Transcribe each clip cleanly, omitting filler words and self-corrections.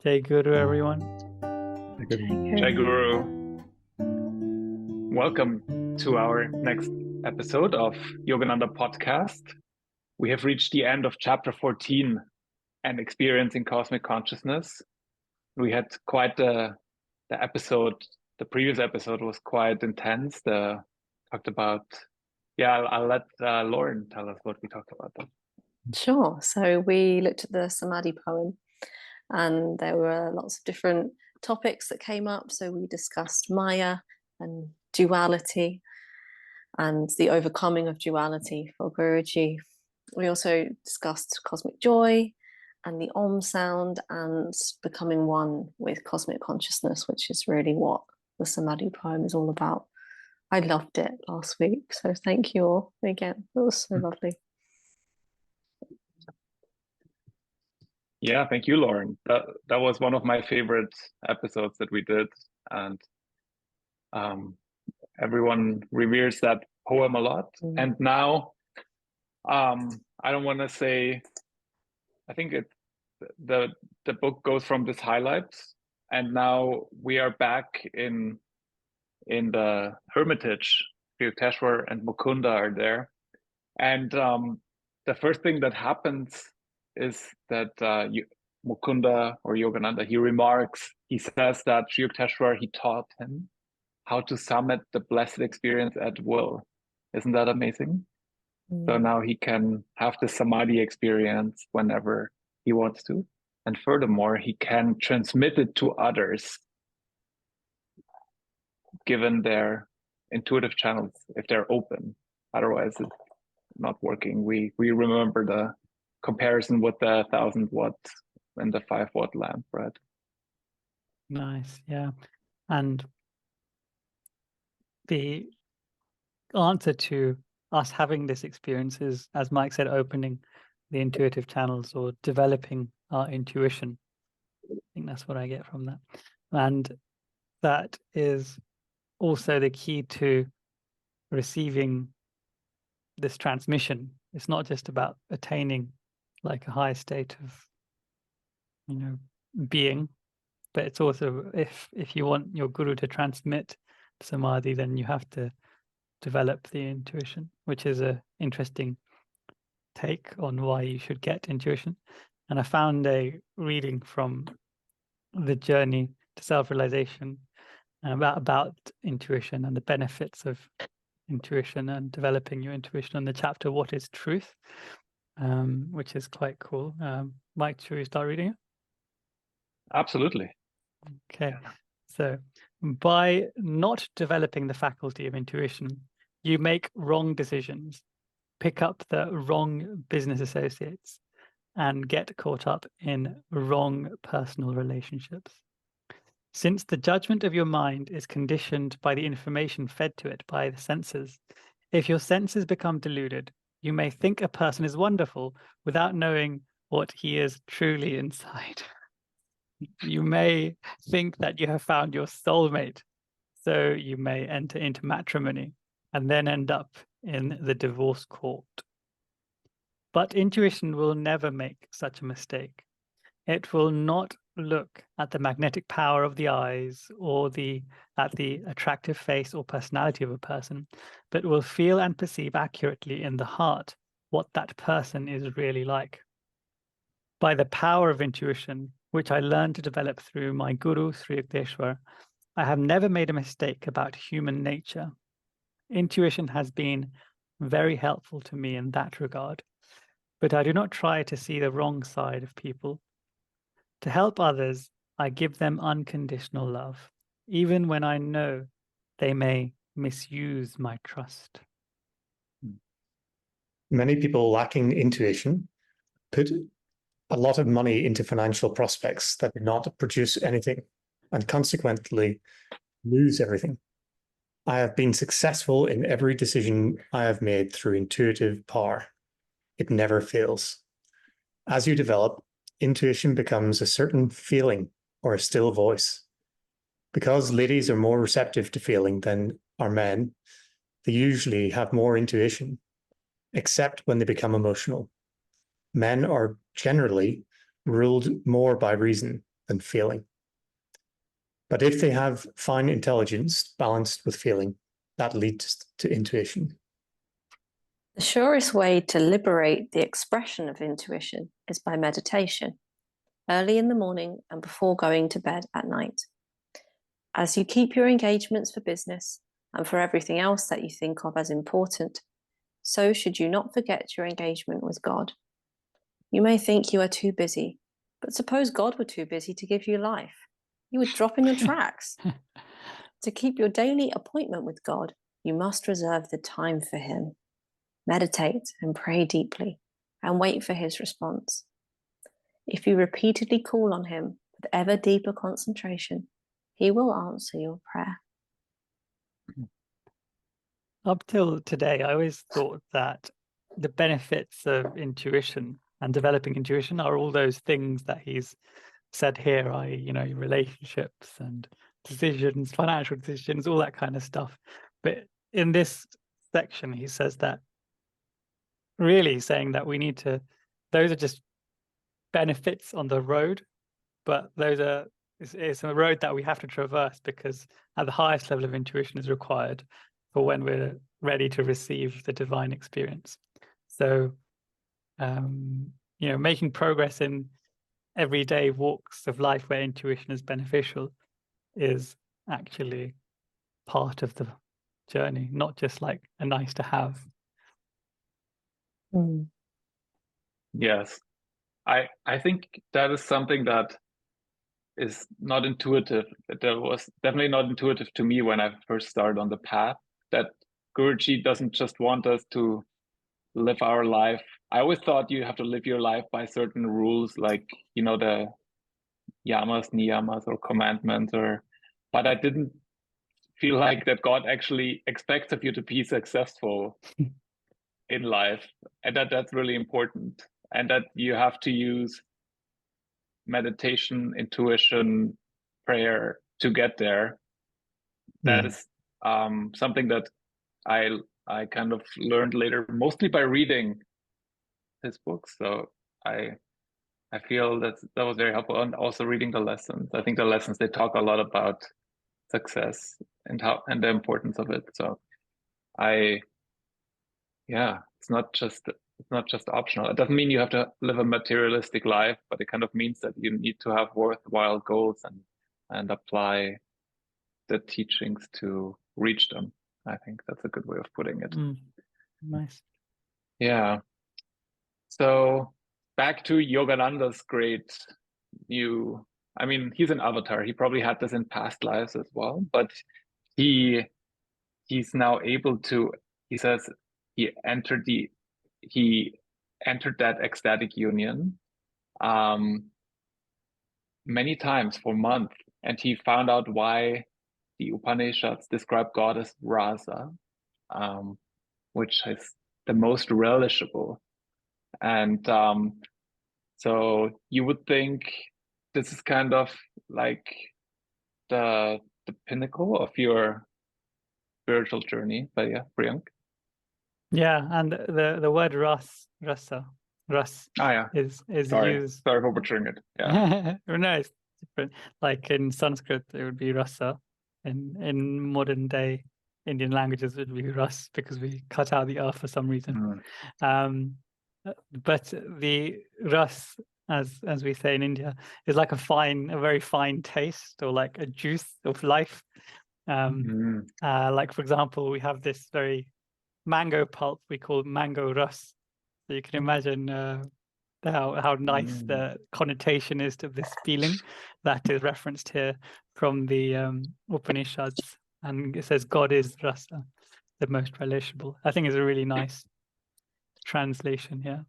Jai Guru, everyone. Jai Guru. Welcome to our next episode of Yogananda podcast. We have reached the end of chapter 14 and experiencing cosmic consciousness. We had quite the episode. The previous episode was quite intense. Talked about, I'll let Lauren tell us what we talked about. Sure. So we looked at the Samadhi poem, and there were lots of different topics that came up. So we discussed Maya and duality and the overcoming of duality for Guruji. We also discussed cosmic joy and the Om sound and becoming one with cosmic consciousness, which is really what the Samadhi poem is all about. I loved it last week. So thank you all again. It was so lovely. Yeah, thank you, Lauren. That was one of my favorite episodes that we did, and everyone reveres that poem a lot. And now, I don't want to say. I think the book goes from this highlights, and now we are back in the hermitage. Sri Yukteswar and Mukunda are there, and the first thing that happens is that Mukunda or Yogananda, he says that Sri Yukteswar, he taught him how to summit the blessed experience at will. Isn't that amazing? So now he can have the Samadhi experience whenever he wants to. And furthermore, he can transmit it to others, given their intuitive channels, if they're open. Otherwise, it's not working. We remember the comparison with the 1,000-watt and the 5-watt lamp, right? Nice, yeah. And the answer to us having this experience is, as Mike said, opening the intuitive channels or developing our intuition. I think that's what I get from that. And that is also the key to receiving this transmission. It's not just about attaining like a high state of, being, but it's also if you want your guru to transmit Samadhi, then you have to develop the intuition, which is an interesting take on why you should get intuition. And I found a reading from The Journey to Self-Realization about intuition and the benefits of intuition and developing your intuition on the chapter What is Truth, which is quite cool. Mike, should we start reading it? Absolutely. Okay. So by not developing the faculty of intuition, you make wrong decisions, pick up the wrong business associates, and get caught up in wrong personal relationships. Since the judgment of your mind is conditioned by the information fed to it by the senses, if your senses become deluded, you may think a person is wonderful without knowing what he is truly inside. You may think that you have found your soulmate, so you may enter into matrimony and then end up in the divorce court. But intuition will never make such a mistake. It will not look at the magnetic power of the eyes or at the attractive face or personality of a person, but will feel and perceive accurately in the heart what that person is really like. By the power of intuition, which I learned to develop through my guru, Sri Yukteswar, I have never made a mistake about human nature. Intuition has been very helpful to me in that regard, but I do not try to see the wrong side of people. To help others, I give them unconditional love, even when I know they may misuse my trust. Many people lacking intuition put a lot of money into financial prospects that do not produce anything and consequently lose everything. I have been successful in every decision I have made through intuitive power. It never fails. As you develop, intuition becomes a certain feeling or a still voice. Because ladies are more receptive to feeling than are men, they usually have more intuition, except when they become emotional. Men are generally ruled more by reason than feeling. But if they have fine intelligence balanced with feeling, that leads to intuition. The surest way to liberate the expression of intuition is by meditation, early in the morning and before going to bed at night. As you keep your engagements for business and for everything else that you think of as important, so should you not forget your engagement with God. You may think you are too busy, but suppose God were too busy to give you life. You would drop in your tracks. To keep your daily appointment with God, you must reserve the time for him. Meditate and pray deeply and wait for his response. If you repeatedly call on him with ever deeper concentration, he will answer your prayer. Up till today, I always thought that the benefits of intuition and developing intuition are all those things that he's said here, relationships and decisions, financial decisions, all that kind of stuff. But in this section, he says that really saying that we need to, those are just benefits on the road, but it's a road that we have to traverse, because at the highest level of intuition is required for when we're ready to receive the divine experience. So, making progress in everyday walks of life where intuition is beneficial is actually part of the journey, not just like a nice to have. Yes, I think that is something that is not intuitive. That was definitely not intuitive to me when I first started on the path, that Guruji doesn't just want us to live our life. I always thought you have to live your life by certain rules, like, the yamas, niyamas, or commandments, but I didn't feel like that God actually expects of you to be successful in life, and that's really important, and that you have to use meditation, intuition, prayer to get there. That is something that I kind of learned later, mostly by reading his books. So I feel that was very helpful, and also reading the lessons. I think the lessons, they talk a lot about success and the importance of it. So it's not just optional. It doesn't mean you have to live a materialistic life, but it kind of means that you need to have worthwhile goals and apply the teachings to reach them. I think that's a good way of putting it. Nice. Yeah. So back to Yogananda's great new, he's an avatar. He probably had this in past lives as well, but he's now able to, he says, he entered that ecstatic union many times for months, and he found out why the Upanishads describe God as rasa, which is the most relishable. And so you would think this is kind of like the pinnacle of your spiritual journey. But yeah, Priyank. Yeah, and the word rasa is used. Sorry for butchering it. Yeah. No, it's different. Like in Sanskrit, it would be rasa. In modern day Indian languages, it would be ras, because we cut out the r for some reason. But the ras, as we say in India, is like a very fine taste, or like a juice of life. Like, for example, we have this very mango pulp we call mango ras. So you can imagine how nice the connotation is to this feeling that is referenced here from the Upanishads. And it says God is rasa, the most relishable. I think it's a really nice translation. Yeah.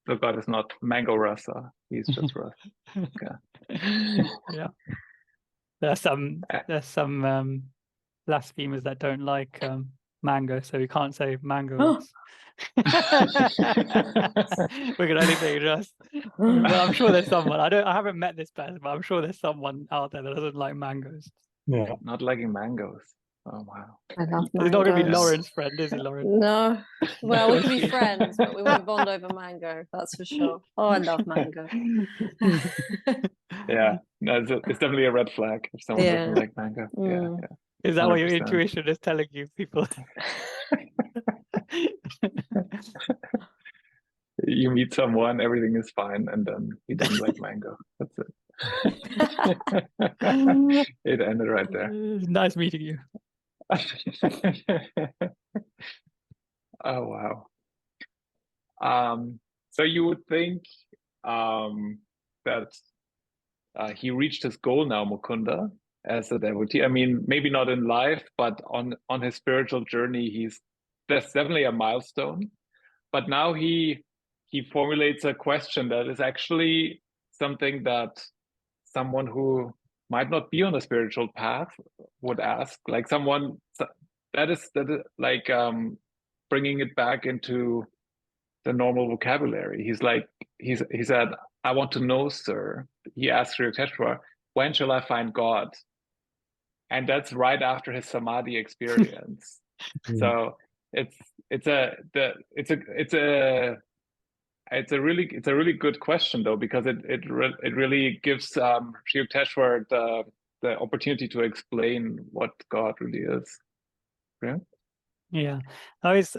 So God is not mango rasa, he's just rasa. Okay. Yeah. There's some blasphemers that don't like mango, so we can't say mango. We can only say rust. But I'm sure there's someone. I haven't met this person, but I'm sure there's someone out there that doesn't like mangoes. Yeah. Not liking mangoes. Oh wow. I love He's not going to be mangoes. Lauren's friend, is he, Lauren? No. Well, we Or can be she? friends, but we won't bond over mango. That's for sure. Oh, I love mango. Yeah, no, it's definitely a red flag if someone Yeah. doesn't like mango. Yeah, Mm. Is that what your 100%. intuition is telling you, people? You meet someone, everything is fine, and then he doesn't like mango. That's it. It ended right there. Nice meeting you. Oh wow. So you would think that he reached his goal now, Mukunda, as a devotee. I mean, maybe not in life, but on his spiritual journey, that's definitely a milestone. But now he formulates a question that is actually something that someone who might not be on a spiritual path would ask, like someone that is like bringing it back into the normal vocabulary. He said, "I want to know, sir." He asked Sri Yukteswar, "When shall I find God?" And that's right after his Samadhi experience. So it's a really good question though, because it really gives Sri Yukteswar the opportunity to explain what God really is. Yeah. Yeah, it's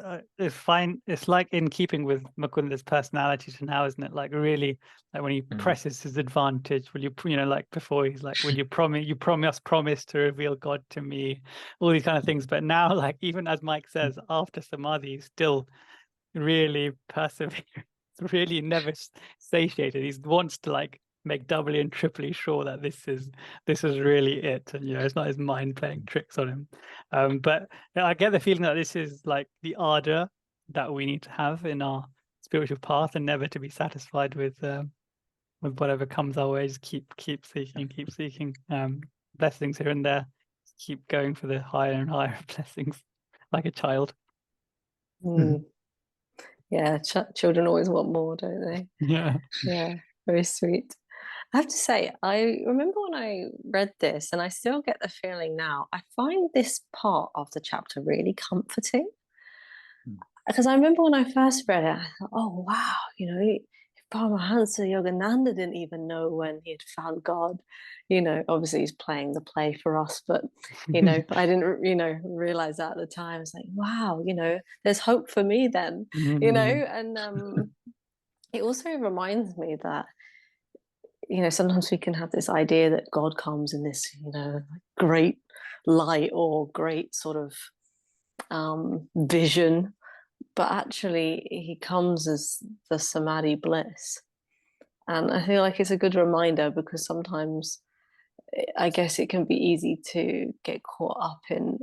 fine. It's like in keeping with Mukunda's personality to now, isn't it? Like really, like when he presses his advantage, will you, like before he's like, will you promise to reveal God to me, all these kind of things. But now, like even as Mike says, after Samadhi, he's still really persevering, really never satiated. He wants to like make doubly and triply sure that this is really it, and it's not his mind playing tricks on him. But I get the feeling that this is like the ardor that we need to have in our spiritual path, and never to be satisfied with whatever comes our way. Just keep seeking blessings here and there. Just keep going for the higher and higher blessings, like a child. Yeah, children always want more, don't they? Yeah. Yeah, very sweet. I have to say, I remember when I read this, and I still get the feeling now, I find this part of the chapter really comforting. Because I remember when I first read it, I thought, oh, wow, if Paramahansa Yogananda didn't even know when he had found God, obviously he's playing the play for us, but, I didn't, realize that at the time. It's like, wow, there's hope for me then, and it also reminds me that, sometimes we can have this idea that God comes in this, great light or great sort of vision, but actually he comes as the Samadhi bliss. And I feel like it's a good reminder, because sometimes I guess it can be easy to get caught up in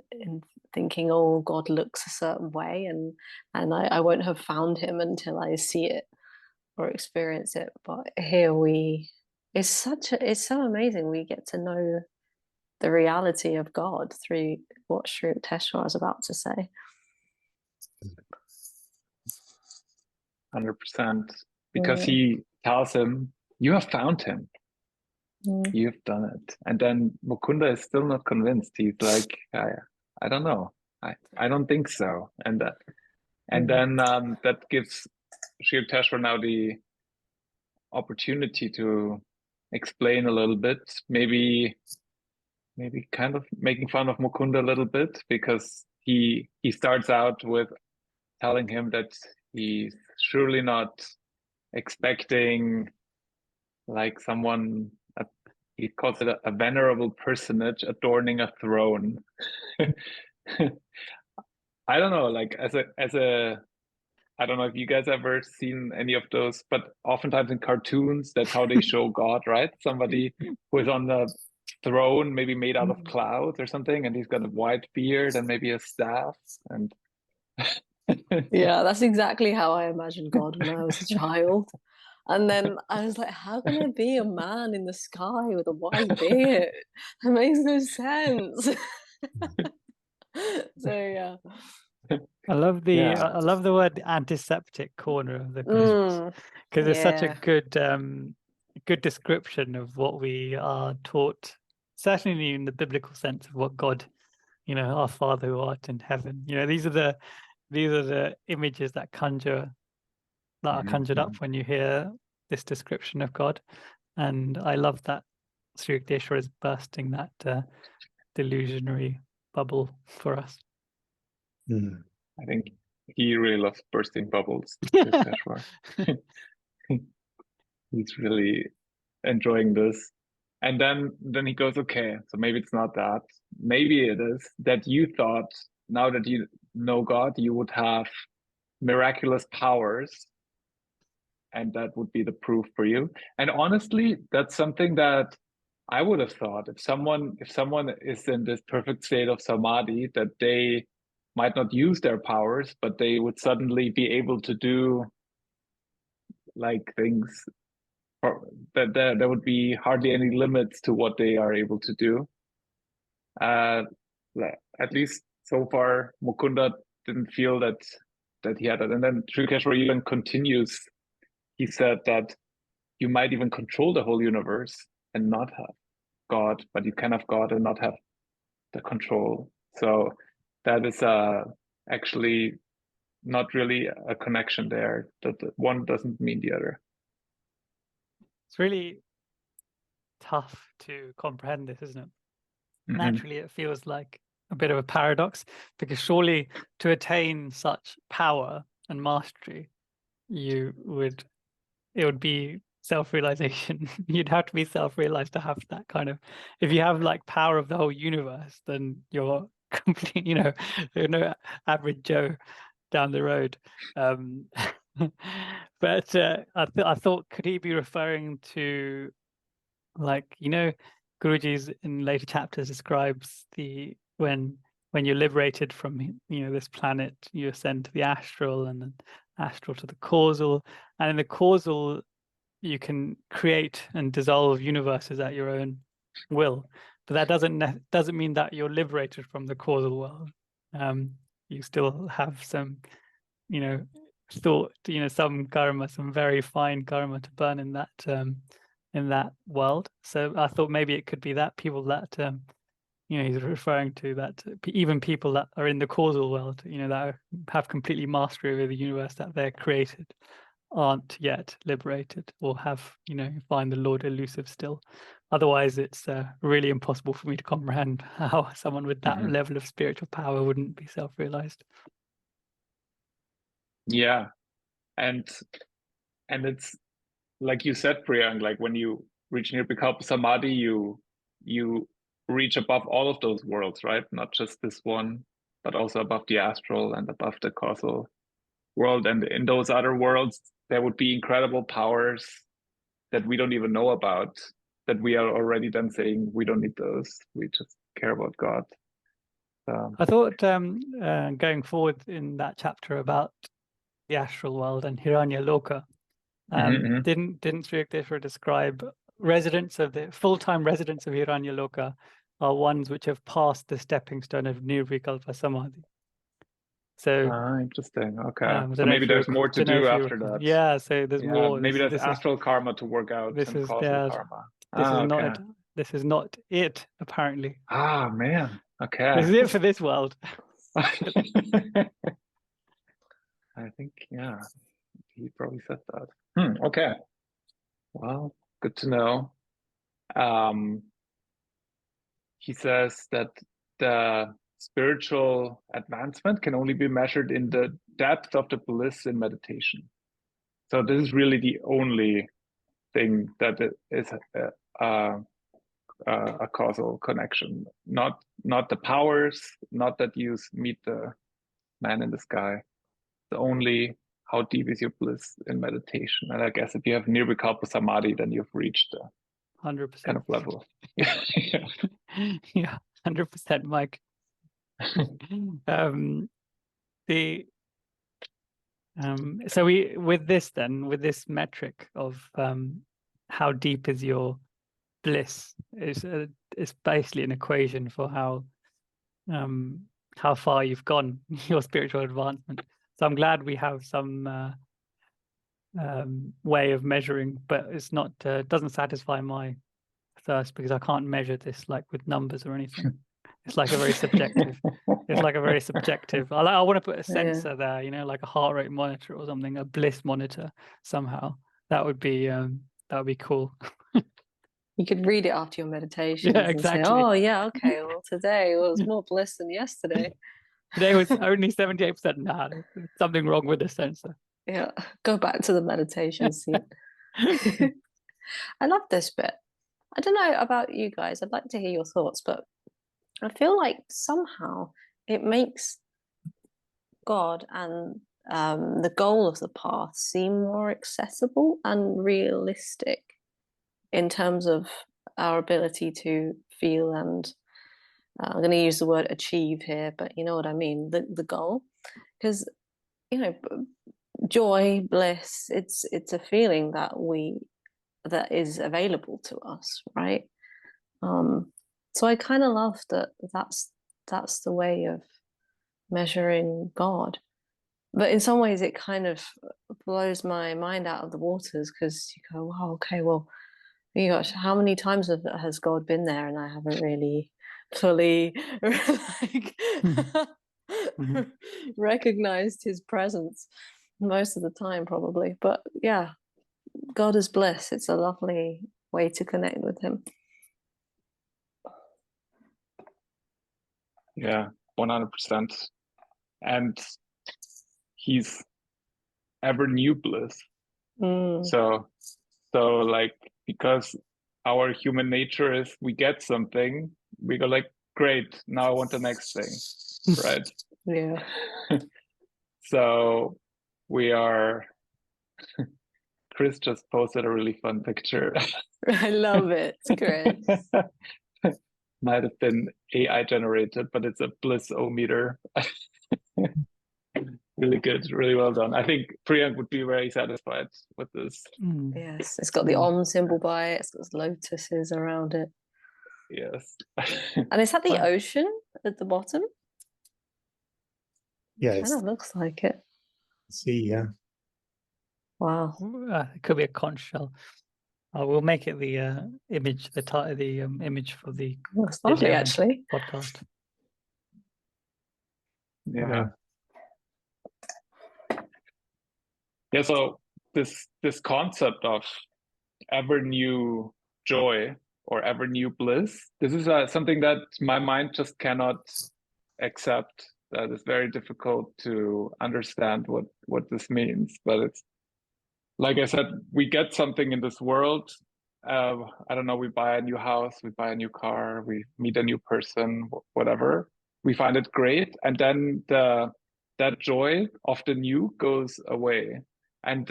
thinking, oh, God looks a certain way, and I won't have found him until I see it or experience it. But here it's so amazing. We get to know the reality of God through what Sri Yukteswar was about to say. 100%, because he tells him, "You have found him. You've done it." And then Mukunda is still not convinced. He's like, I don't know. I don't think so. And then that gives Sri Yukteswar now the opportunity to explain a little bit, maybe kind of making fun of Mukunda a little bit, because he starts out with telling him that he's surely not expecting like someone, he calls it a venerable personage adorning a throne. I don't know, like as a I don't know if you guys ever seen any of those, but oftentimes in cartoons, that's how they show God, right? Somebody who is on the throne, maybe made out of clouds or something, and he's got a white beard and maybe a staff. And yeah, that's exactly how I imagined God when I was a child. And then I was like, how can there be a man in the sky with a white beard? That makes no sense. So yeah. I love the word antiseptic corner of the Gospels, because it's such a good description of what we are taught, certainly in the biblical sense of what God you know, our Father who art in heaven. You know, these are the images that are conjured up when you hear this description of God. And I love that Sri Yukteswar is bursting that delusionary bubble for us. I think he really loves bursting bubbles. Yukteswar. He's really enjoying this. And then he goes, okay, so maybe it's not that. Maybe it is that you thought, now that you know God, you would have miraculous powers, and that would be the proof for you. And honestly, that's something that I would have thought. If someone is in this perfect state of samadhi, that they might not use their powers, but they would suddenly be able to do like things, that there would be hardly any limits to what they are able to do. At least so far, Mukunda didn't feel that he had it. And then Sri Yukteswar even continues. He said that you might even control the whole universe and not have God, but you can have God and not have the control. So that is actually not really a connection there, that one doesn't mean the other. It's really tough to comprehend this, isn't it? Naturally, it feels like a bit of a paradox, because surely to attain such power and mastery, it would be self-realization. You'd have to be self-realized to have that kind of, if you have like power of the whole universe, then you're complete, you're no average Joe down the road. But I thought, could he be referring to, like, Guruji's in later chapters describes when you're liberated from this planet, you ascend to the astral, and then astral to the causal, and in the causal you can create and dissolve universes at your own will. But that doesn't mean that you're liberated from the causal world. You still have some thought, some karma, some very fine karma to burn in that world. So I thought maybe it could be that people that he's referring to, that even people that are in the causal world, that have completely mastery over the universe that they're created, aren't yet liberated, or have find the Lord elusive still. Otherwise, it's really impossible for me to comprehend how someone with that level of spiritual power wouldn't be self-realized. Yeah, and it's like you said, Priyank, like when you reach Nirvikalpa Samadhi, you reach above all of those worlds, right? Not just this one, but also above the astral and above the causal world. And in those other worlds, there would be incredible powers that we don't even know about, that we are already then saying we don't need those. We just care about God. I thought going forward in that chapter about the astral world and Hiranya Loka, didn't Sri Yukteswar describe full-time residents of Hiranya Loka are ones which have passed the stepping stone of Nirvikalpa Samadhi. So interesting. Okay. So maybe there's more to do after that. Yeah, so there's more. Maybe there's astral karma to work out, and causal karma. This is not it, apparently. Ah, man. Okay. This is it for this world. I think, yeah, he probably said that. Okay. Well, good to know. He says that the spiritual advancement can only be measured in the depth of the bliss in meditation. So this is really the only thing that is a causal connection, not the powers, not that you meet the man in the sky. The only how deep is your bliss in meditation. And I guess if you have Nirvikalpa Samadhi, then you've reached the 100% kind of level. Yeah, 100%, Mike. So with this metric of how deep is your bliss, is basically an equation for how far you've gone, your spiritual advancement. So I'm glad we have some way of measuring, but it's not doesn't satisfy my thirst, because I can't measure this like with numbers or anything. It's like a very subjective. It's like a very subjective. I want to put a Yeah. sensor there, you know, like a heart rate monitor or something, a bliss monitor somehow. That would be cool. You could read it after your meditations Yeah, and say, exactly. "Oh, yeah, okay. Well, today was more bliss than yesterday." Today was only 78%. Nah, there's something wrong with the sensor. Yeah, go back to the meditation seat. I love this bit. I don't know about you guys. I'd like to hear your thoughts, but I feel like somehow it makes God and the goal of the path seem more accessible and realistic in terms of our ability to feel and I'm going to use the word achieve here, but you know what I mean, the goal. Because, you know, joy, bliss, it's a feeling that is available to us, right? So I kind of love that that's the way of measuring God. But in some ways it kind of blows my mind out of the waters because you go, wow, okay, well, gosh, how many times has God been there and I haven't really fully like Mhm. recognized his presence most of the time, probably. But yeah, God is bliss. It's a lovely way to connect with him. Yeah, 100%. And he's ever new bliss. Mm. So like, because our human nature is we get something, we go like, great, now I want the next thing, right? Yeah. So we are, Chris just posted a really fun picture. I love it, Chris. Might have been AI generated, but it's a bliss-o-meter. Really good, really well done. I think Priyank would be very satisfied with this. Mm. Yes, it's got the Om symbol by it. It's got lotuses around it. Yes. And is that the Wow. ocean at the bottom? Yeah, Kind it's of looks like it. sea. Yeah, Wow. It could be a conch shell. We'll make it the image, the image for the Looks lovely, video and actually. podcast. Yeah. Yeah, so this concept of ever new joy or ever new bliss, this is something that my mind just cannot accept. That is very difficult to understand what this means. But it's like I said, we get something in this world. I don't know, we buy a new house, we buy a new car, we meet a new person, whatever. We find it great, and then that joy of the new goes away. And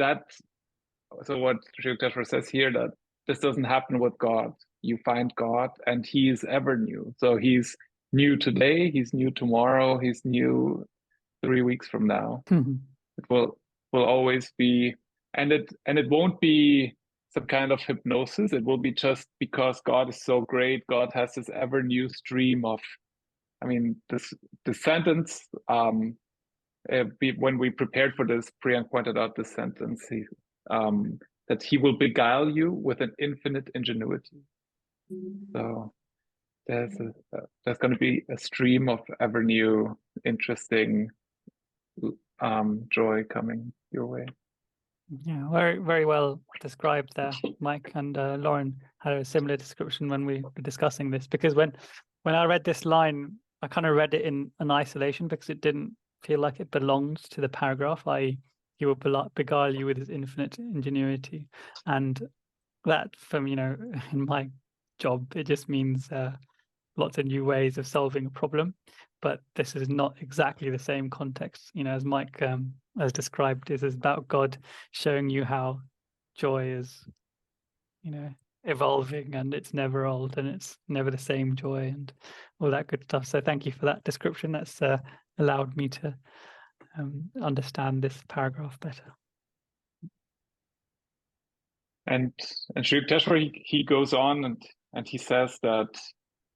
so what Sri Yukteswar says here, that this doesn't happen with God. You find God and he is ever new. So he's new today, he's new tomorrow, he's new 3 weeks from now. It will always be, and it won't be some kind of hypnosis. It will be just because God is so great. God has this ever new stream of, I mean, this sentence, when we prepared for this, Priyank pointed out this sentence, that he will beguile you with an infinite ingenuity. So there's going to be a stream of ever new, interesting joy coming your way. Yeah, very, very well described there. Mike and Lauren had a similar description when we were discussing this, because when I read this line, I kind of read it in an isolation because it didn't feel like it belonged to the paragraph, i.e. he will beguile you with his infinite ingenuity. And that, from, in my job, it just means lots of new ways of solving a problem. But this is not exactly the same context, as Mike has described. This is about God showing you how joy is, evolving, and it's never old, and it's never the same joy, and all that good stuff. So thank you for that description. That's allowed me to understand this paragraph better. And Sri Yukteswar, he goes on and he says that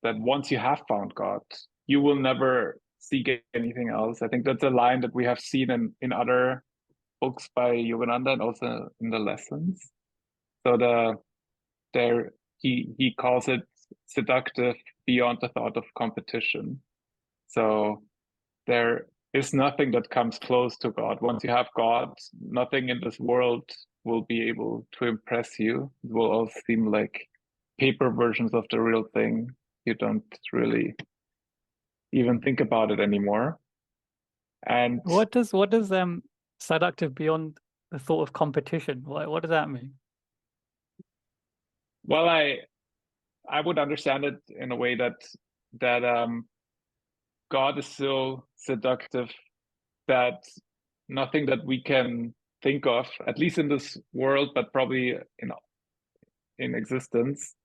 once you have found God, you will never seek anything else. I think that's a line that we have seen in other books by Yogananda and also in the lessons. So he calls it seductive beyond the thought of competition. So there is nothing that comes close to God. Once you have God, nothing in this world will be able to impress you. It will all seem like paper versions of the real thing. You don't really even think about it anymore. And what does seductive beyond the thought of competition? What does that mean? well, I would understand it in a way that God is so seductive that nothing that we can think of, at least in this world, but probably in existence,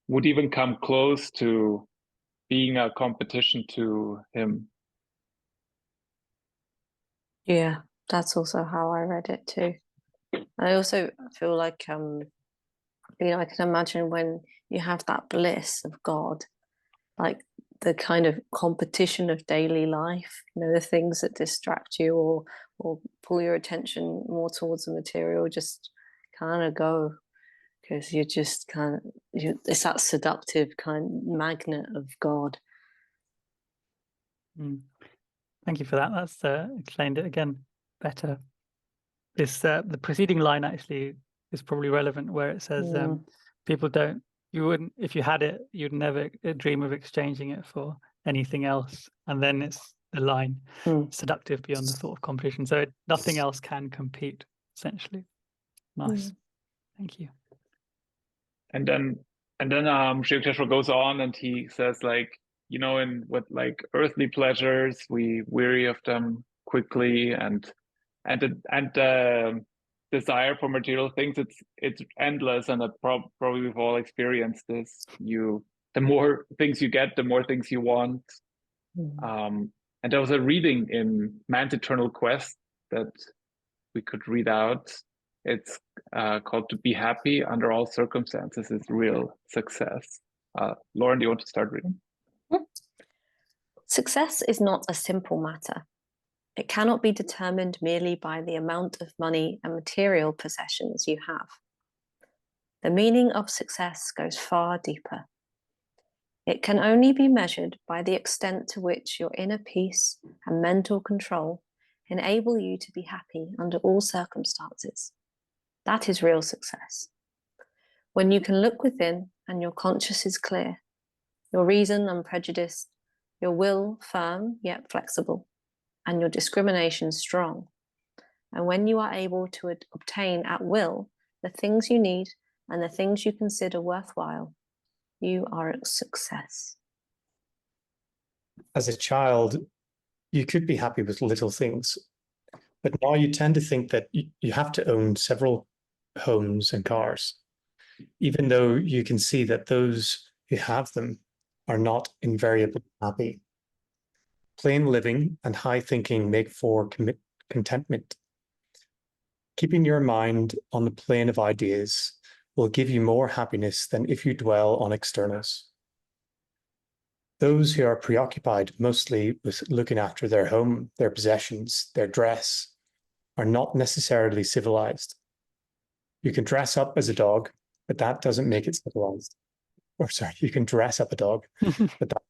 would even come close to being a competition to him. Yeah, that's also how I read it too. I also feel like I can imagine when you have that bliss of God, like the kind of competition of daily life, the things that distract you or pull your attention more towards the material, just kind of go, because you're just it's that seductive kind magnet of God. Thank you for that. That's explained it again better. This the preceding line actually is probably relevant, where it says you wouldn't, if you had it, you'd never dream of exchanging it for anything else. And then it's the line, seductive beyond the thought of competition. So nothing else can compete, essentially. Nice. Thank you. And then Sri Yukteswar goes on and he says, like, with like earthly pleasures, we weary of them quickly, and desire for material things, it's endless, and probably we've all experienced this. The more things you get, the more things you want. And there was a reading in Man's Eternal Quest that we could read out. It's called "To Be Happy Under All Circumstances is Real Success." Lauren, do you want to start reading? Success is not a simple matter. It cannot be determined merely by the amount of money and material possessions you have. The meaning of success goes far deeper. It can only be measured by the extent to which your inner peace and mental control enable you to be happy under all circumstances. That is real success. When you can look within and your conscience is clear, your reason unprejudiced, your will firm yet flexible, and your discrimination strong. And when you are able to obtain at will the things you need and the things you consider worthwhile, you are a success. As a child, you could be happy with little things, but now you tend to think that you have to own several homes and cars, even though you can see that those who have them are not invariably happy. Plain living and high thinking make for contentment. Keeping your mind on the plane of ideas will give you more happiness than if you dwell on externals. Those who are preoccupied mostly with looking after their home, their possessions, their dress, are not necessarily civilized. You can dress up as a dog, but that doesn't make it civilized. Or sorry, you can dress up a dog, but that's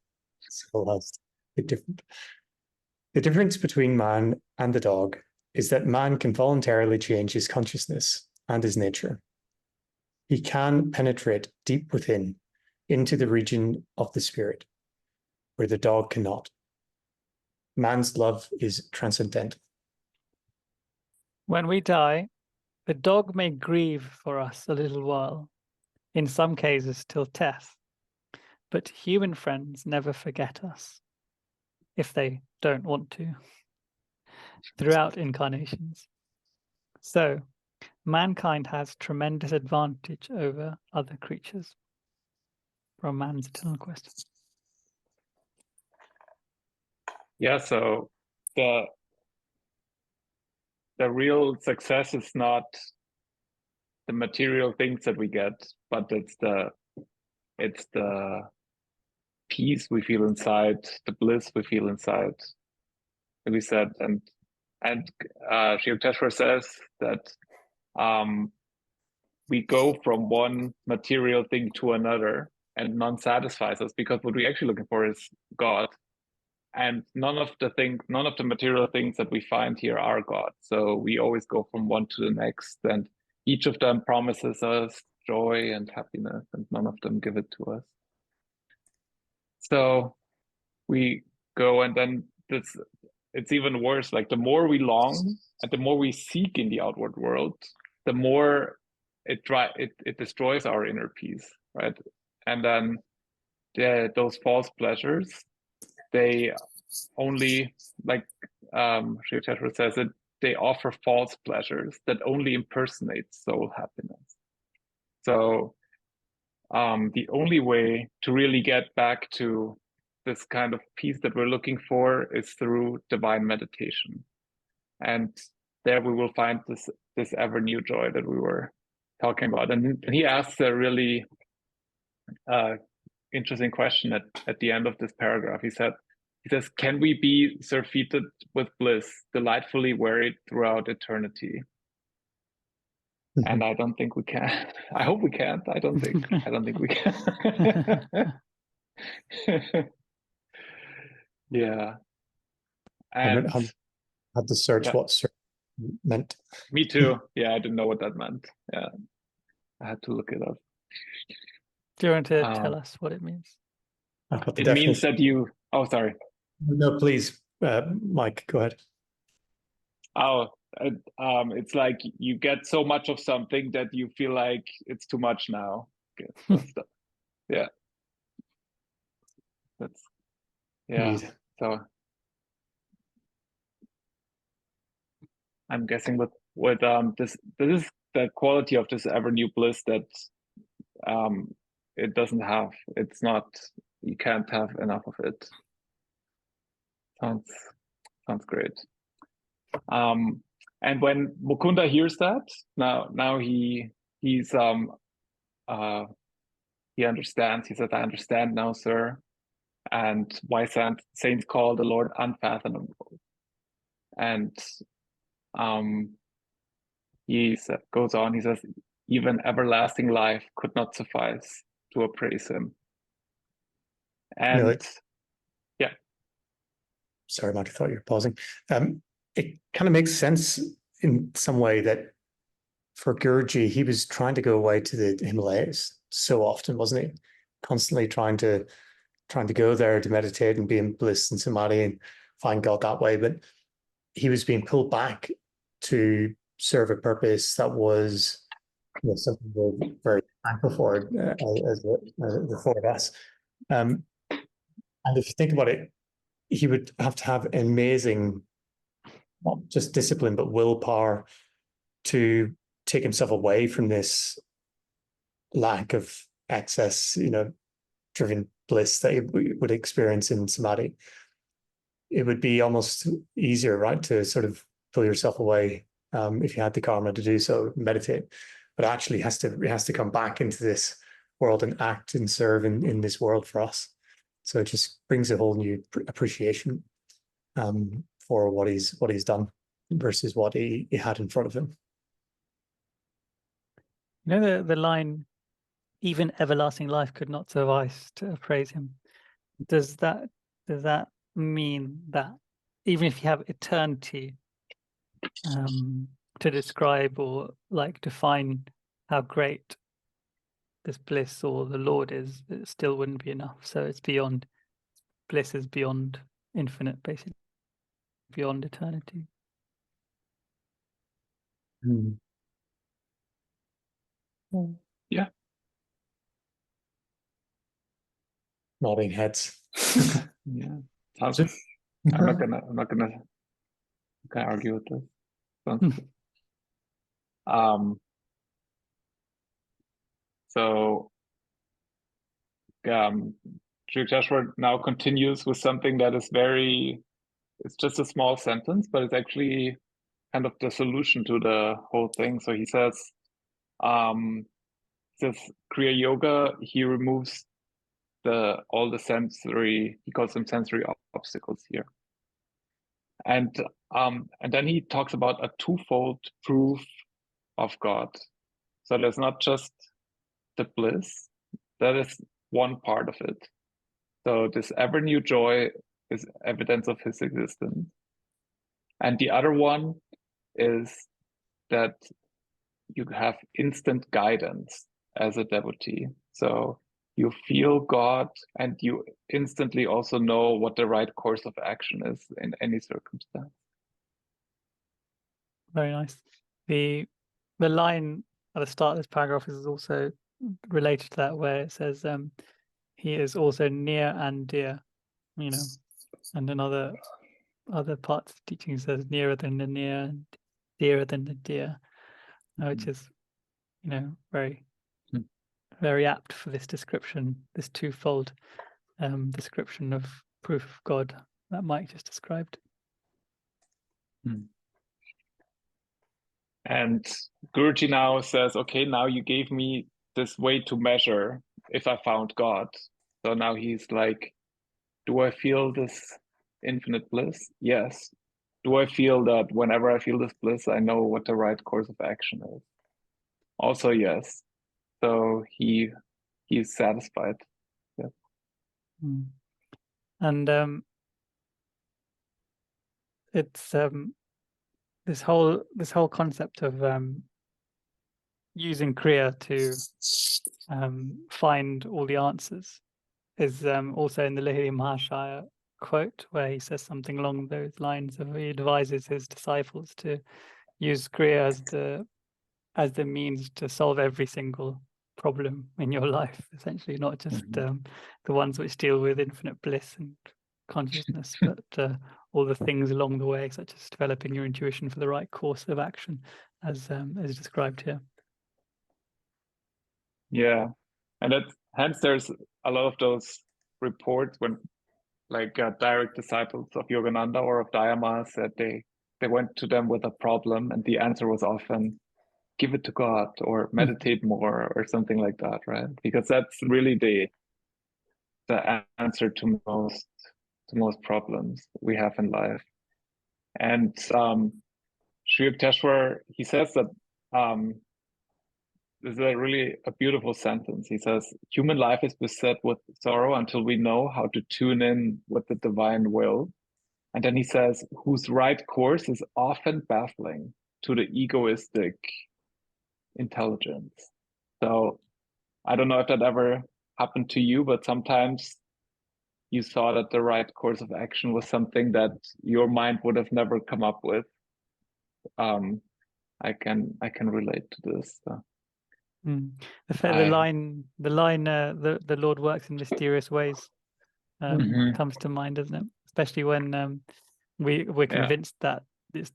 civilized. A bit different. The difference between man and the dog is that man can voluntarily change his consciousness and his nature. He can penetrate deep within into the region of the spirit, where the dog cannot. Man's love is transcendental. When we die, the dog may grieve for us a little while, in some cases till death, but human friends never forget us, if they don't want to, throughout incarnations. So, mankind has tremendous advantage over other creatures. From Man's Eternal Quest. Yeah, so the real success is not the material things that we get, but it's the peace we feel inside, the bliss we feel inside. Like we said, and Sri Yukteswar says that we go from one material thing to another, and none satisfies us, because what we're actually looking for is God. And none of the material things that we find here are God. So we always go from one to the next, and each of them promises us joy and happiness, and none of them give it to us. So we go, and then it's even worse. Like, the more we long and the more we seek in the outward world, the more it destroys our inner peace, right? And then those false pleasures, they only, like Sri Yukteswar says it, they offer false pleasures that only impersonate soul happiness. So the only way to really get back to this kind of peace that we're looking for is through divine meditation. And there we will find this ever new joy that we were talking about. And he asks a really interesting question at the end of this paragraph. He says, can we be surfeited with bliss, delightfully wearied throughout eternity? And I don't think we can. I hope we can't. I don't think we can. Yeah. And I had to search what surf meant. Me too. Yeah, I didn't know what that meant. Yeah, I had to look it up. Do you want to tell us what it means? It means that you... Oh, sorry. No, please, Mike, go ahead. Oh, it's like you get so much of something that you feel like it's too much now. Yeah. That's... Yeah. Indeed. So I'm guessing with this is the quality of this ever new bliss that it doesn't have. It's not, you can't have enough of it. Sounds great. And when Mukunda hears that, now he understands. He says, I understand now, sir. And why saints call the Lord unfathomable. And he goes on, he says, even everlasting life could not suffice to appraise him. And yeah. Sorry, Mike, I thought you were pausing. It kind of makes sense in some way that for Gurji, he was trying to go away to the Himalayas so often, wasn't he? Constantly trying to go there to meditate and be in bliss and samadhi and find God that way. But he was being pulled back to serve a purpose that was, something we're very thankful for as the four of us. And if you think about it, he would have to have amazing, not just discipline, but willpower to take himself away from this lack of excess, driven bliss that he would experience in samadhi. It would be almost easier, right, to sort of pull yourself away if you had the karma to do so, meditate. But actually, it has to come back into this world and act and serve in this world for us. So it just brings a whole new appreciation for what he's done versus what he had in front of him. The line, even everlasting life could not suffice to praise him. Does that mean that even if you have eternity to describe or like define how great this bliss or the Lord is, it still wouldn't be enough? So it's beyond, bliss is beyond infinite, basically, beyond eternity. Yeah. Nodding heads. Yeah. I'm not gonna argue with this. So Sri Yukteswar now continues with something that is it's just a small sentence, but it's actually kind of the solution to the whole thing. So he says, Kriya Yoga, he removes all the sensory, he calls them sensory obstacles here. And then he talks about a twofold proof of God. So there's not just the bliss, that is one part of it. So this ever new joy is evidence of his existence. And the other one is that you have instant guidance as a devotee. So you feel God and you instantly also know what the right course of action is in any circumstance. Very nice. The line at the start of this paragraph is also related to that, where it says he is also near and dear, you know, and another other parts of the teaching says nearer than the near and dearer than the dear, which is, you know, very apt for this description, this twofold description of proof of God that Mike just described. And Guruji now says, okay, now you gave me this way to measure if I found God. So now he's like, do I feel this infinite bliss? Yes. Do I feel that whenever I feel this bliss, I know what the right course of action is? Also, yes. So he's satisfied. Yeah. And it's this whole concept of using Kriya to find all the answers is also in the Lahiri Mahashaya quote, where he says something along those lines of he advises his disciples to use Kriya as the means to solve every single problem in your life, essentially, not just the ones which deal with infinite bliss and consciousness, but all the things along the way, such as developing your intuition for the right course of action, as described here. Yeah, and hence there's a lot of those reports when, like, direct disciples of Yogananda or of Dayama said they went to them with a problem, and the answer was often give it to God or meditate more or something like that, right? Because that's really the answer to most problems we have in life. And Sri Yukteswar, he says that this is a beautiful sentence. He says, human life is beset with sorrow until we know how to tune in with the divine will. And then he says, whose right course is often baffling to the egoistic intelligence. So I don't know if that ever happened to you, but sometimes you saw that the right course of action was something that your mind would have never come up with. I can relate to this. So. The line, the Lord works in mysterious ways comes to mind, doesn't it? Especially when we're convinced that it's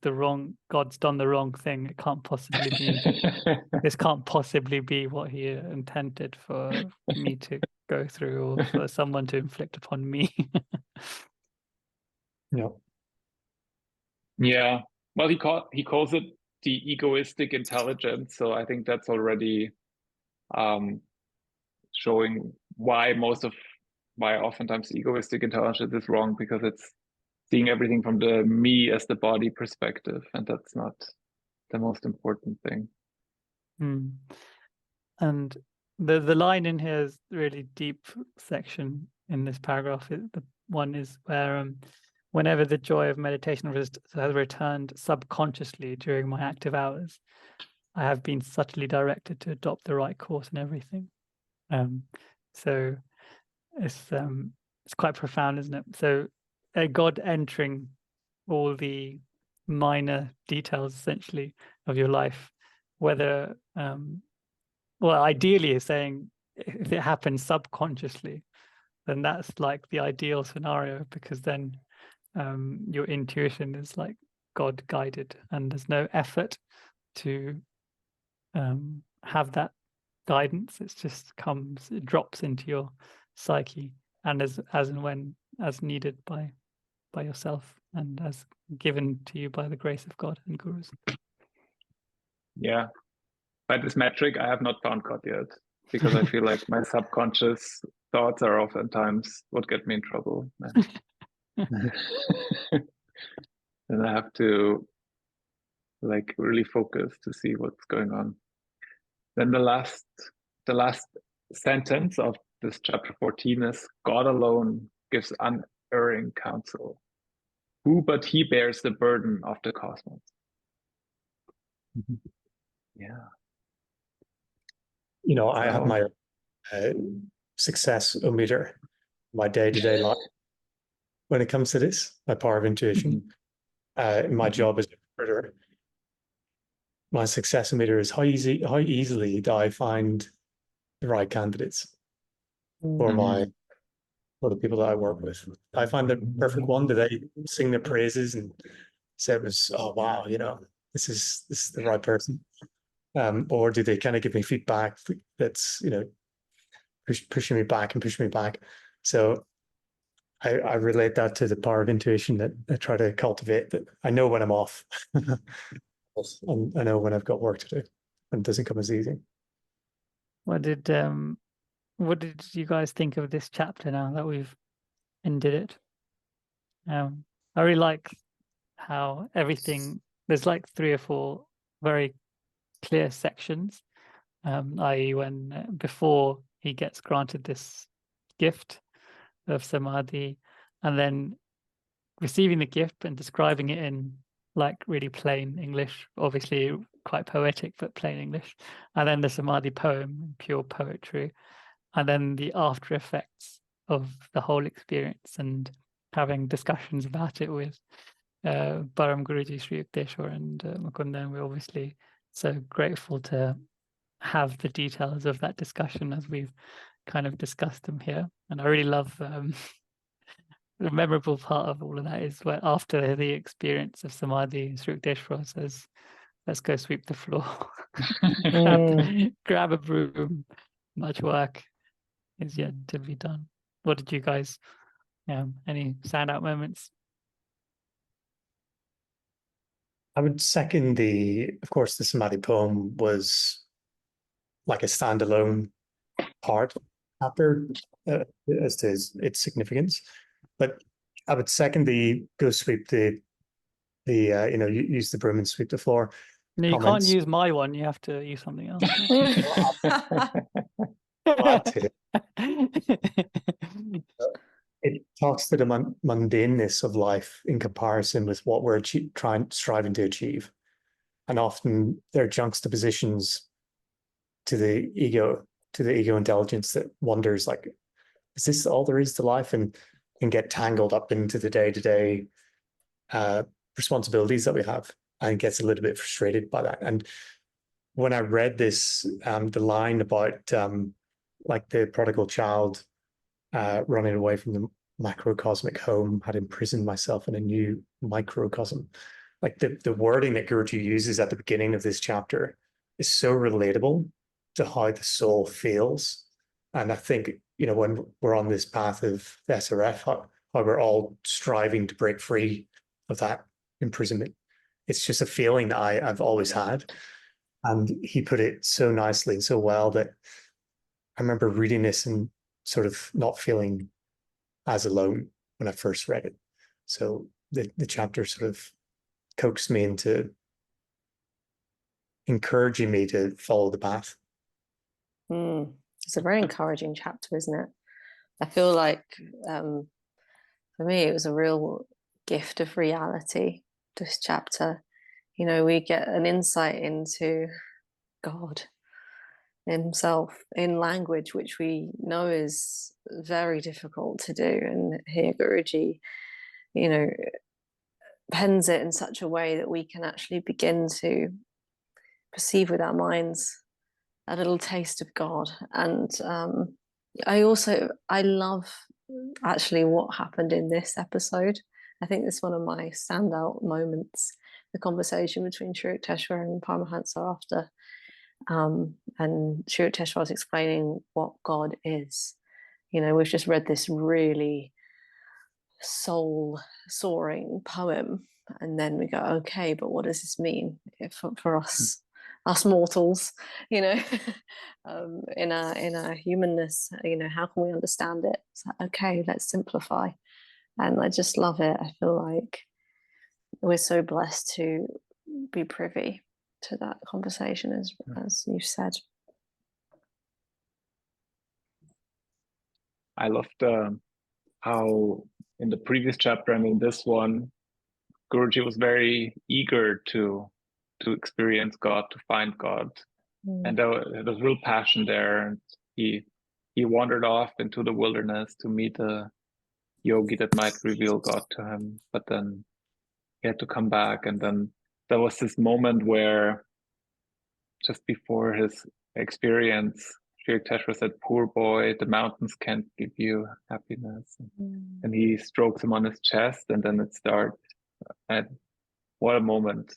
God's done the wrong thing. It can't possibly be. This can't possibly be what He intended for me to go through, or for someone to inflict upon me. Yeah. Well, he calls it the egoistic intelligence. So I think that's already showing why oftentimes egoistic intelligence is wrong, because it's seeing everything from the me as the body perspective, and that's not the most important thing. And the line in here is really deep section in this paragraph. The one is where whenever the joy of meditation has returned subconsciously during my active hours, I have been subtly directed to adopt the right course in everything. So it's quite profound, isn't it? So God entering all the minor details, essentially, of your life, whether well, ideally is saying if it happens subconsciously, then that's like the ideal scenario, because then your intuition is like God guided, and there's no effort to have that guidance. It just it drops into your psyche, and as and when as needed by yourself, and as given to you by the grace of God and gurus. Yeah, by this metric, I have not found God yet, because I feel like my subconscious thoughts are oftentimes what get me in trouble. And I have to like really focus to see what's going on. Then the last sentence of this chapter 14 is God alone gives unerring counsel. Who but he bears the burden of the cosmos? Yeah. You know, I have So- my success meter, my day-to-day life. When it comes to this, my power of intuition, my job as a recruiter, my success meter is how easily do I find the right candidates for the people that I work with. I find the perfect one. Do they sing their praises and say it was, oh wow, you know, this is the right person? Or do they kind of give me feedback that's, you know, pushing me back and pushing me back? So I relate that to the power of intuition that I try to cultivate, that I know when I'm off. And I know when I've got work to do, and it doesn't come as easy. What did you guys think of this chapter now that we've ended it? I really like how everything, there's like 3 or 4 very clear sections, i.e. when before he gets granted this gift of Samadhi, and then receiving the gift and describing it in like really plain English, obviously quite poetic, but plain English, and then the Samadhi poem, pure poetry, and then the after effects of the whole experience, and having discussions about it with Param Guruji, Sri Yukteswar and Mukunda, and we're obviously so grateful to have the details of that discussion as we've kind of discussed them here. And I really love the memorable part of all of that is where after the experience of Samadhi, Sri Yukteswar says, let's go sweep the floor, grab a broom, much work is yet to be done. What did you guys, any standout moments? I would second of course, the Samadhi poem was like a standalone part chapter as to its significance. But I would second the go sweep the you know, use the broom and sweep the floor. No, you comments. can't use my one. You have to use something else. Glad to. It talks to the mundaneness of life in comparison with what we're striving to achieve, and often there are juxtapositions to the ego intelligence that wonders, like, is this all there is to life, and get tangled up into the day-to-day responsibilities that we have, and gets a little bit frustrated by that. And when I read this, the line about like the prodigal child running away from the macrocosmic home had imprisoned myself in a new microcosm. Like the wording that Guruji uses at the beginning of this chapter is so relatable to how the soul feels. And I think, you know, when we're on this path of SRF, how we're all striving to break free of that imprisonment. It's just a feeling that I've always had. And he put it so nicely and so well that I remember reading this and sort of not feeling as alone when I first read it. So the chapter sort of coaxed me into encouraging me to follow the path. It's a very encouraging chapter, isn't it? I feel like for me it was a real gift of reality, this chapter. You know, we get an insight into God himself in language which we know is very difficult to do, and here Guruji, you know, pens it in such a way that we can actually begin to perceive with our minds a little taste of God. And I love actually what happened in this episode. I think this is one of my standout moments, the conversation between Sri Yukteswar and Paramahansa after. And Sri Yukteswar was explaining what God is. You know, we've just read this really soul-soaring poem, and then we go, okay, but what does this mean for us mortals? You know, in our humanness. You know, how can we understand it? It's like, okay, let's simplify. And I just love it. I feel like we're so blessed to be privy to that conversation, as you said. I loved how in the previous chapter and in this one, Guruji was very eager to experience God, to find God, and there was real passion there. And he wandered off into the wilderness to meet a yogi that might reveal God to him, but then he had to come back. And then there was this moment where, just before his experience, Sri Yukteswar said, "Poor boy, the mountains can't give you happiness." And he strokes him on his chest, and then it starts. And what a moment.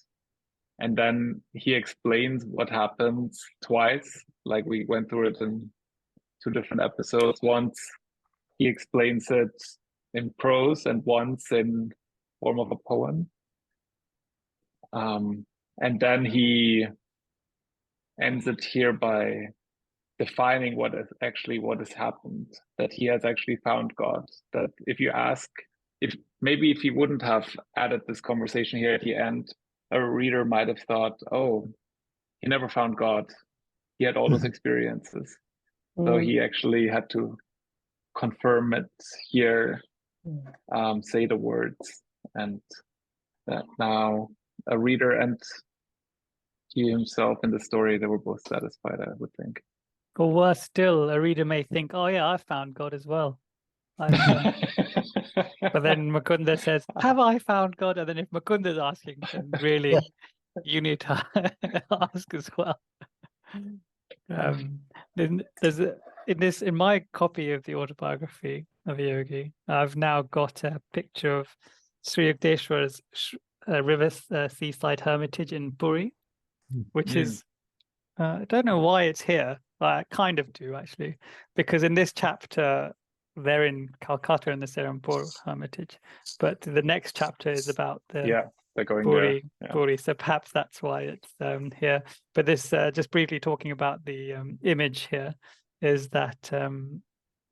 And then he explains what happens twice, like we went through it in 2 different episodes. Once he explains it in prose and once in form of a poem. And then he ends it here by defining what has happened, that he has actually found God. That if you ask, if he wouldn't have added this conversation here at the end, a reader might have thought, oh, he never found God. He had all those experiences. So he actually had to confirm it here, say the words, and that now a reader and he himself in the story, they were both satisfied, I would think. Or worse still, a reader may think, oh yeah, I found God as well. But then Mukunda says, have I found God? And then if Mukunda's asking, then really you need to ask as well. Then there's in my copy of the autobiography of a yogi, I've now got a picture of Sri Yukteswar's river seaside hermitage in Puri, which is I don't know why it's here, but I kind of do actually, because in this chapter they're in Calcutta in the Serampore hermitage, but the next chapter is about the they're going Puri, there. Puri, so perhaps that's why it's here. But this, just briefly talking about the image here, is that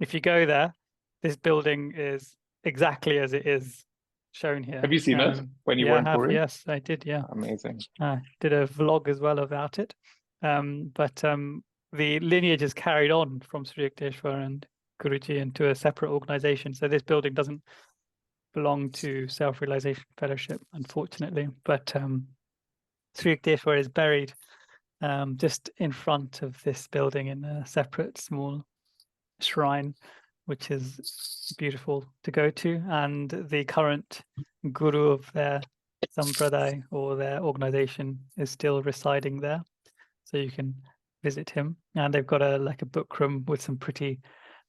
if you go there, this building is exactly as it is shown here. Have you seen it when you were in Puri? Yes, I did. Yeah, amazing. I did a vlog as well about it. But the lineage is carried on from Sri Yukteswar and Guruji into a separate organization. So this building doesn't belong to Self-Realization Fellowship, unfortunately. But Sri Yukteswar is buried just in front of this building in a separate small shrine, which is beautiful to go to. And the current guru of their sampradaya or their organization is still residing there, so you can visit him. And they've got a book room with some pretty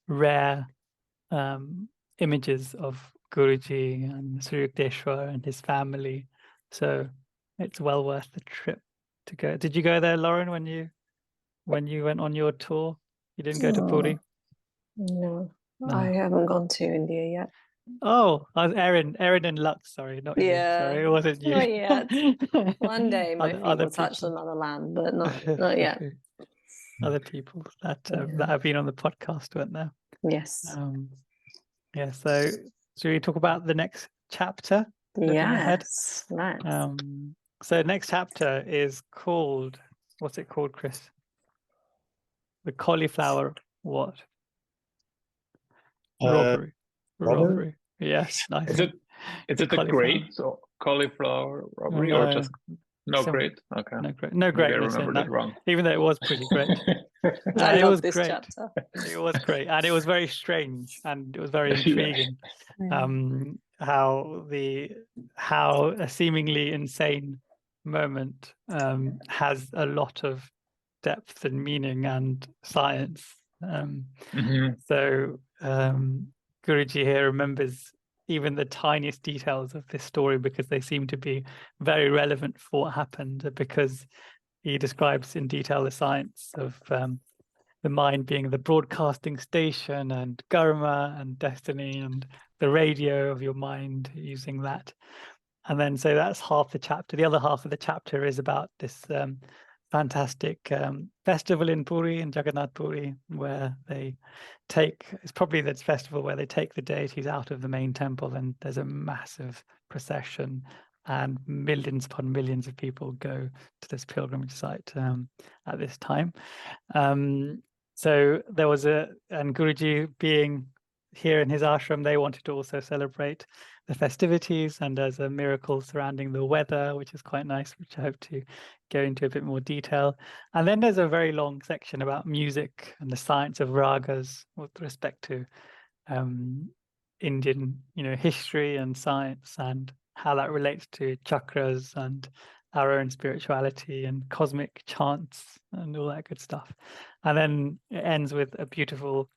rare images of Guruji and Sri Yukteswar and his family. So it's well worth the trip to go. Did you go there, Lauren, when you went on your tour? You didn't go to Puri? No, I haven't gone to India yet. Oh, Erin and Lux, sorry, not you. Sorry, it wasn't you. Not yet. One day my feet will touch people. another land, but not yet. Other people that have been on the podcast, weren't there? Yes. Yeah, so should we talk about the next chapter? Yes. Nice. So next chapter is called, what's it called, Chris? The cauliflower what? Robbery. Yes, nice. Is it the great cauliflower robbery or just great? Okay. No greatness in that. Wrong. Even though it was pretty great. I love this chapter. It was great, and it was very strange, and it was very intriguing. How a seemingly insane moment has a lot of depth and meaning and science. So Guruji here remembers even the tiniest details of this story because they seem to be very relevant for what happened, because he describes in detail the science of the mind being the broadcasting station, and karma and destiny, and the radio of your mind, using that. And then so that's half the chapter. The other half of the chapter is about this fantastic festival in Puri, in Jagannath Puri, where it's probably this festival where they take the deities out of the main temple, and there's a massive procession, and millions upon millions of people go to this pilgrimage site at this time. So there was and Guruji, being here in his ashram, they wanted to also celebrate the festivities, and there's a miracle surrounding the weather, which is quite nice, which I hope to go into a bit more detail. And then there's a very long section about music and the science of ragas with respect to Indian, history and science, and how that relates to chakras and our own spirituality and cosmic chants and all that good stuff. And then it ends with a beautiful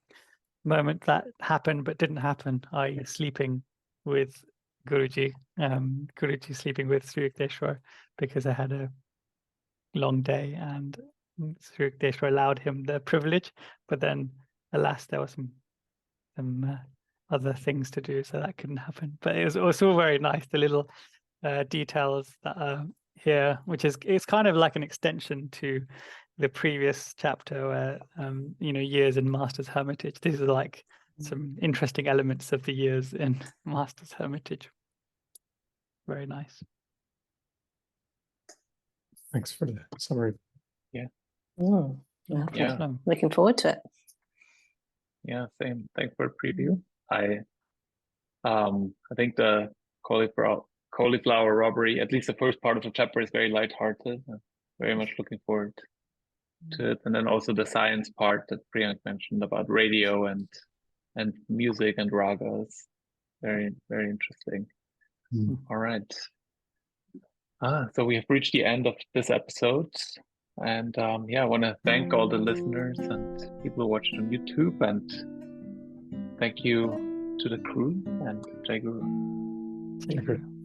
moment that happened but didn't happen, i.e. sleeping with Guruji, Guruji sleeping with Sri Yukteswar, because I had a long day and Sri Yukteswar allowed him the privilege, but then alas there was some other things to do, so that couldn't happen. But it was all very nice, the little details that are here, which is, it's kind of like an extension to the previous chapter where years in Master's Hermitage. These are like some interesting elements of the years in Master's Hermitage. Very nice. Thanks for the summary. Yeah. Yeah. Yeah. Looking forward to it. Yeah, same. Thanks for the preview. I think the cauliflower robbery, at least the first part of the chapter, is very lighthearted. I'm very much looking forward to it. And then also the science part that Priyank mentioned about radio and music and ragas. Very, very interesting. All right. So we have reached the end of this episode. And I want to thank all the listeners and people who watched on YouTube. And thank you to the crew and Jai Guru. Jai Guru.